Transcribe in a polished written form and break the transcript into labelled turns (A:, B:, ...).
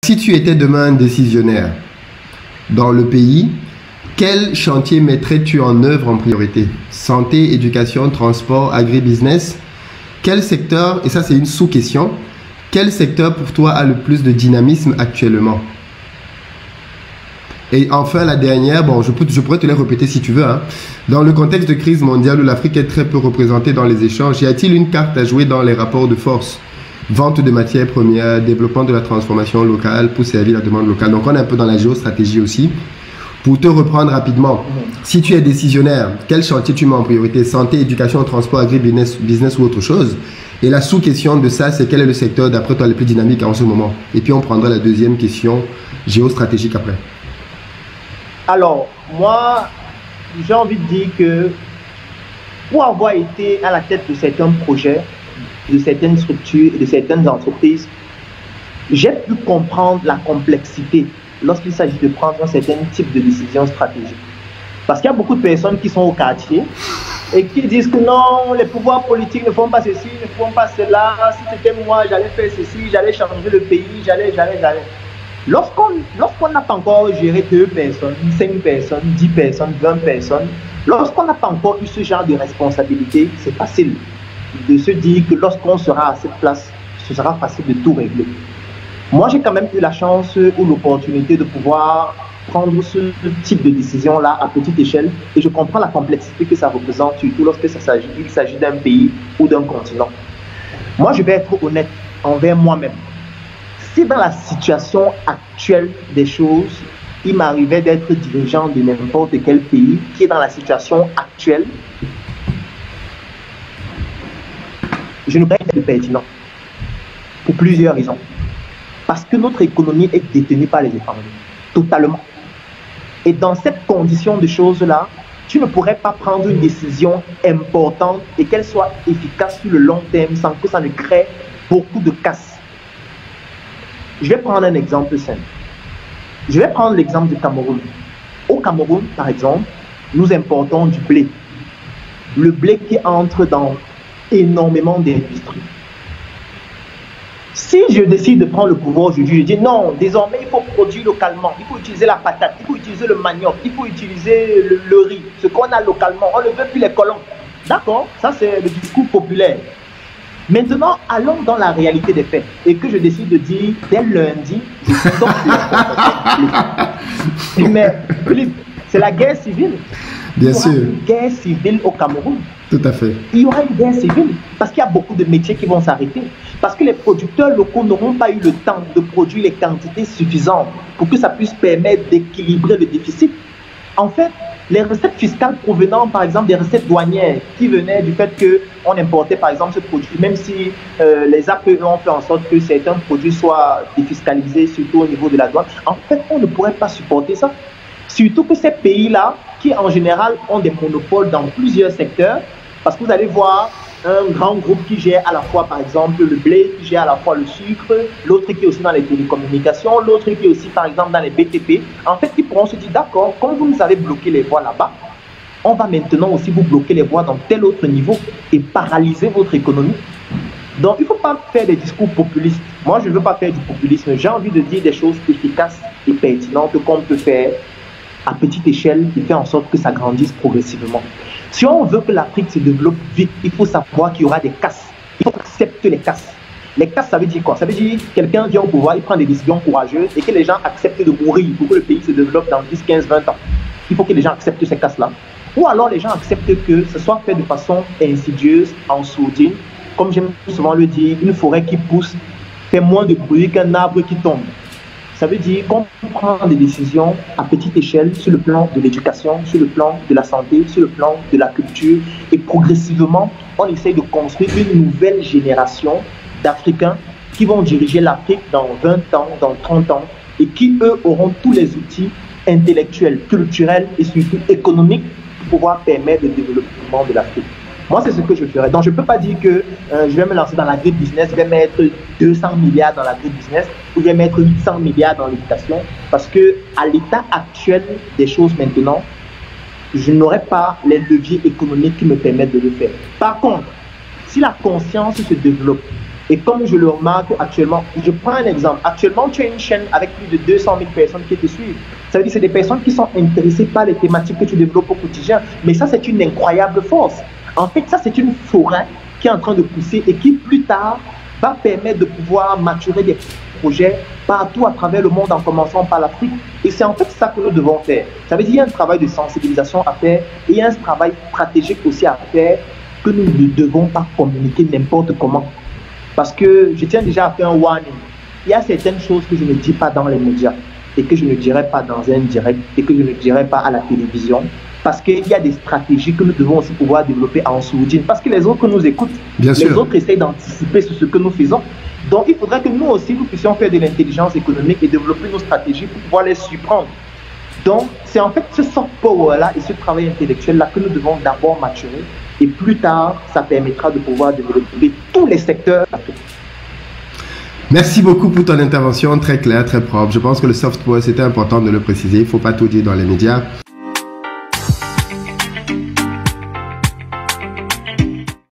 A: Si tu étais demain un décisionnaire dans le pays, quel chantier mettrais-tu en œuvre en priorité? Santé, éducation, transport, agribusiness? Quel secteur, et ça c'est une sous-question, quel secteur pour toi a le plus de dynamisme actuellement? Et enfin la dernière, bon je pourrais te les répéter si tu veux, hein. Dans le contexte de crise mondiale où l'Afrique est très peu représentée dans les échanges, y a-t-il une carte à jouer dans les rapports de force? Vente de matières premières, développement de la transformation locale pour servir la demande locale. Donc on est un peu dans la géostratégie aussi. Pour te reprendre rapidement, si tu es décisionnaire, quel chantier tu mets en priorité? Santé, éducation, transport, agribusiness ou autre chose? Et la sous-question de ça, c'est quel est le secteur d'après toi le plus dynamique en ce moment? Et puis on prendra la deuxième question géostratégique après.
B: Alors, moi, j'ai envie de dire que pour avoir été à la tête de certains projets, de certaines structures et de certaines entreprises, j'ai pu comprendre la complexité lorsqu'il s'agit de prendre un certain type de décision stratégique. Parce qu'il y a beaucoup de personnes qui sont au quartier et qui disent que non, les pouvoirs politiques ne font pas ceci, ne font pas cela. Si c'était moi, j'allais faire ceci, j'allais changer le pays, j'allais. Lorsqu'on n'a pas encore géré 2 personnes, 5 personnes, 10 personnes, 20 personnes, lorsqu'on n'a pas encore eu ce genre de responsabilité, c'est facile de se dire que lorsqu'on sera à cette place, ce sera facile de tout régler. Moi, j'ai quand même eu la chance ou l'opportunité de pouvoir prendre ce type de décision-là à petite échelle et je comprends la complexité que ça représente, surtout lorsque il s'agit d'un pays ou d'un continent. Moi, je vais être honnête envers moi-même. Si dans la situation actuelle des choses, il m'arrivait d'être dirigeant de n'importe quel pays qui est dans la situation actuelle, je ne pourrais pas être pertinent pour plusieurs raisons. Parce que notre économie est détenue par les étrangers, totalement. Et dans cette condition de choses-là, tu ne pourrais pas prendre une décision importante et qu'elle soit efficace sur le long terme sans que ça ne crée beaucoup de casse. Je vais prendre un exemple simple. Je vais prendre l'exemple du Cameroun. Au Cameroun, par exemple, nous importons du blé. Le blé qui entre dans énormément d'industries. Si je décide de prendre le pouvoir aujourd'hui, je dis non, désormais il faut produire localement, il faut utiliser la patate, il faut utiliser le manioc, il faut utiliser le riz, ce qu'on a localement, on ne veut plus les colons. D'accord, ça c'est le discours populaire. Maintenant, allons dans la réalité des faits et que je décide de dire dès lundi, je suis donc mais Philippe, c'est la guerre civile.
A: Bien sûr.
B: Il y aura une guerre civile au Cameroun.
A: Tout à fait.
B: Il y aura une guerre civile parce qu'il y a beaucoup de métiers qui vont s'arrêter. Parce que les producteurs locaux n'auront pas eu le temps de produire les quantités suffisantes pour que ça puisse permettre d'équilibrer le déficit. En fait, les recettes fiscales provenant par exemple des recettes douanières qui venaient du fait qu'on importait par exemple ce produit, même si les APE ont fait en sorte que certains produits soient défiscalisés, surtout au niveau de la douane, en fait on ne pourrait pas supporter ça. Surtout que ces pays-là, qui en général ont des monopoles dans plusieurs secteurs, parce que vous allez voir un grand groupe qui gère à la fois par exemple le blé, qui gère à la fois le sucre, l'autre qui est aussi dans les télécommunications, l'autre qui est aussi par exemple dans les BTP. En fait, ils pourront se dire d'accord, comme vous nous avez bloqué les voies là-bas, on va maintenant aussi vous bloquer les voies dans tel autre niveau et paralyser votre économie. Donc, il ne faut pas faire des discours populistes. Moi, je ne veux pas faire du populisme. J'ai envie de dire des choses efficaces et pertinentes qu'on peut faire à petite échelle et faire en sorte que ça grandisse progressivement. Si on veut que l'Afrique se développe vite, il faut savoir qu'il y aura des casses. Il faut accepter les casses. Les casses, ça veut dire quoi? Ça veut dire que quelqu'un vient au pouvoir, il prend des décisions courageuses et que les gens acceptent de mourir pour que le pays se développe dans 10, 15, 20 ans. Il faut que les gens acceptent ces casses-là. Ou alors les gens acceptent que ce soit fait de façon insidieuse, en sourdine. Comme j'aime souvent le dire, une forêt qui pousse fait moins de bruit qu'un arbre qui tombe. Ça veut dire qu'on prend des décisions à petite échelle sur le plan de l'éducation, sur le plan de la santé, sur le plan de la culture. Et progressivement, on essaye de construire une nouvelle génération d'Africains qui vont diriger l'Afrique dans 20 ans, dans 30 ans, et qui, eux, auront tous les outils intellectuels, culturels et surtout économiques pour pouvoir permettre le développement de l'Afrique. Moi, c'est ce que je ferais. Donc, je ne peux pas dire que je vais me lancer dans l'agribusiness, je vais mettre 200 milliards dans l'agribusiness ou je vais mettre 800 milliards dans l'éducation parce qu'à l'état actuel des choses maintenant, je n'aurai pas les leviers économiques qui me permettent de le faire. Par contre, si la conscience se développe Et comme je le remarque actuellement, je prends un exemple. Actuellement, tu as une chaîne avec plus de 200 000 personnes qui te suivent. Ça veut dire que c'est des personnes qui sont intéressées par les thématiques que tu développes au quotidien. Mais ça, c'est une incroyable force. En fait, ça, c'est une forêt qui est en train de pousser et qui, plus tard, va permettre de pouvoir maturer des projets partout à travers le monde, en commençant par l'Afrique. Et c'est en fait ça que nous devons faire. Ça veut dire qu'il y a un travail de sensibilisation à faire et il y a un travail stratégique aussi à faire que nous ne devons pas communiquer n'importe comment. Parce que je tiens déjà à faire un warning. Il y a certaines choses que je ne dis pas dans les médias et que je ne dirai pas dans un direct et que je ne dirai pas à la télévision. Parce qu'il y a des stratégies que nous devons aussi pouvoir développer en sourdine. Parce que les autres nous écoutent. Les autres essayent d'anticiper sur ce que nous faisons. Donc il faudrait que nous aussi, nous puissions faire de l'intelligence économique et développer nos stratégies pour pouvoir les surprendre. Donc c'est en fait ce soft power-là et ce travail intellectuel-là que nous devons d'abord maturer. Et plus tard, ça permettra de pouvoir développer tous les secteurs.
A: Merci beaucoup pour ton intervention, très claire, très propre. Je pense que le soft power, c'était important de le préciser. Il ne faut pas tout dire dans les médias.